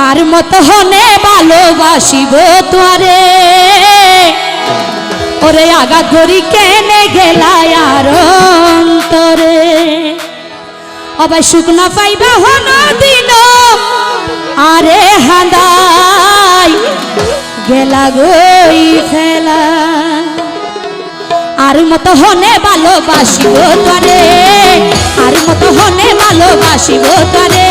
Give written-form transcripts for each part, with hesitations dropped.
আর মত হনে ভালোবাসিব তোরে ওরে আঘাত করি কেনে গেলাই আর অন্তরে অবাই সুখ না পাইবা হন দিন আরে হাঁদাই গেলা গই ফেলা আর মত হনে ভালোবাসিব তোরে আর মত হনে ভালোবাসিব তোরে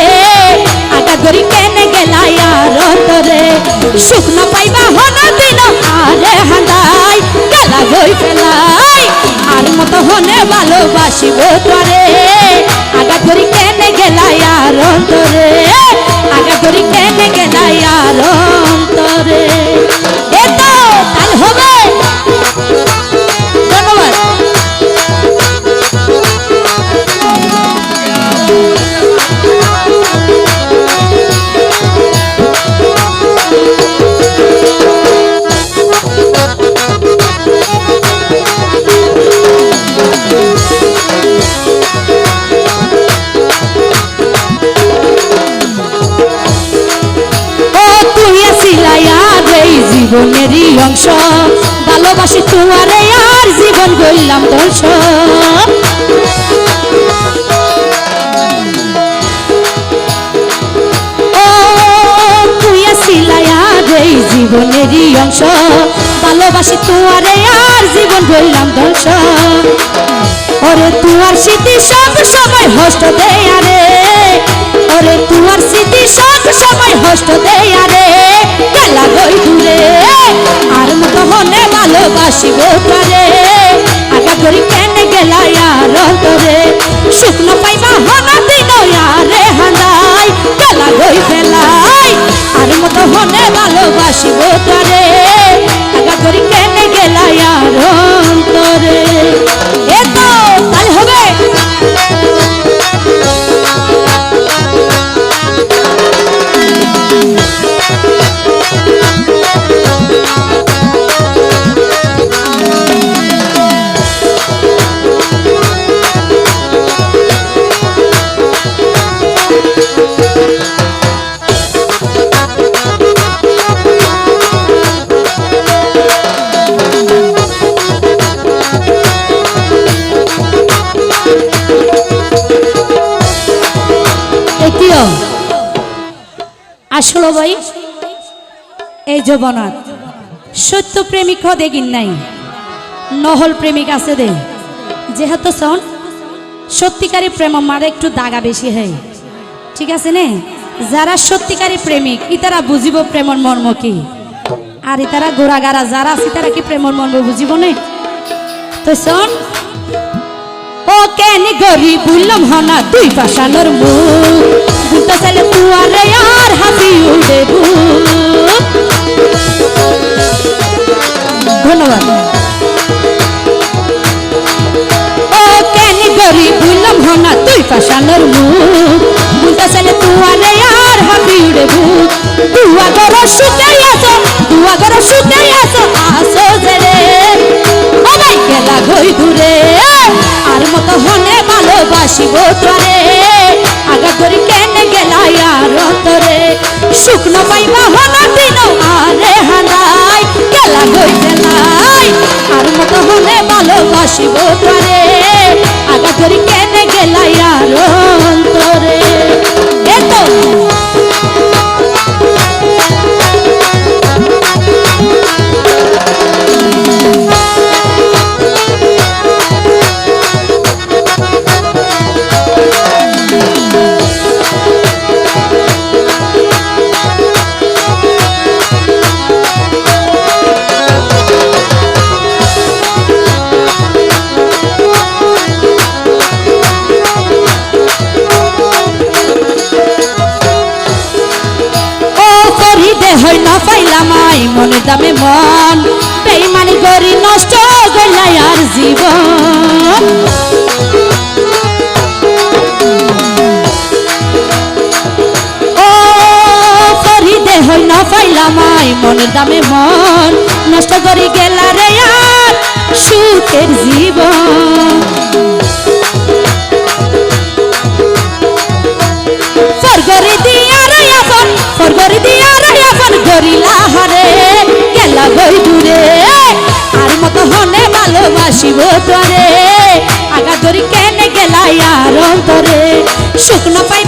আঘাত করি কেনে গেলাই আর অন্তরে সুখ না পাইবা হন দিন আরে হাঁদাই গেলা গই ফেলাই আর মত হনে ভালোবাসিব তোরে আঘাত করি কেনে গেলাই আর অন্তরে আঘাত করি কেনে গেলাই আর অন্তরে এ তো তাল হবে। ধন্যবাদ। জীবনেরই অংশ ভালোবাসি তোমারে আর জীবন গইলাম ধ্বংস ও তুই আসিলাই আর এই জীবনেরই অংশ ভালোবাসি তোমারে আর জীবন গইলাম ধ্বংস ওরে তোমার স্মৃতি সব সময় হষ্ট দেয় আরে ওরে তোমার স্মৃতি সব সময় হষ্ট দেয় আরে গেলা গই দূরে আর মত হনে ভালোবাসিব তোরে আঘাত করি কেনে গেলাই আর অন্তরে সুখ না পাইবা হন দিন আরে হাঁদাই গেলা গই ফেলাই আর মত হনে ভালোবাসিব তোরে আঘাত করি কেনে গেলাই আর অন্তরে এ তো তাই হবে। আসলো ভাই এই যৌবনত সত্য প্রেমিক দেখিন নাই নহল প্রেমিক আছে দে যেহেতু শোন সত্যিকারী প্রেম মারে একটু দাগা বেশি হয় ঠিক আছে নে যারা সত্যিকারী প্রেমিক ইতারা বুঝিব প্রেমর মর্ম কি আর ইতারা গোড়াগারা যারা আছে তারা কি প্রেমর মর্ম বুঝিব নে তো শোন ও কেন গরি বুললাম হনা দুই পাশানোর মুখ বুঝতে চাইলে তুয়ারে আর হাসি উঠে ধন্যবাদ। ও কেন গরি বুললাম হনা দুই পাশানোর মুখ বুঝতে চাইলে তুয়ারে আর হাসি উঠে দুয়া গর সুতে আসো দুয়া গর সুতে আসো আসো জেরে ও ভাই গেলা গই দূরে আর মত হনে ভালোবাসিব তোরে আঘাত করি কেনে গেলাই আর অন্তরে সুখ না পাইবা হন দিন আরে হাঁদাই গেলা গই ফেলাই আর মত হনে ভালোবাসিব তোরে আঘাত করি কেনে গেলাই আর অন্তরে এ তো হয় না পাইলাম আই মনের দামে মন বেইমানি করি নষ্ট গেলাই আর জীবন ও ফরিদে হয় না পাইলাম আই মনের দামে মন নষ্ট করি গেলা রে আর সুখের জীবন ফরগরি দিয়া রে আপন ফরগরি সুখ না পাই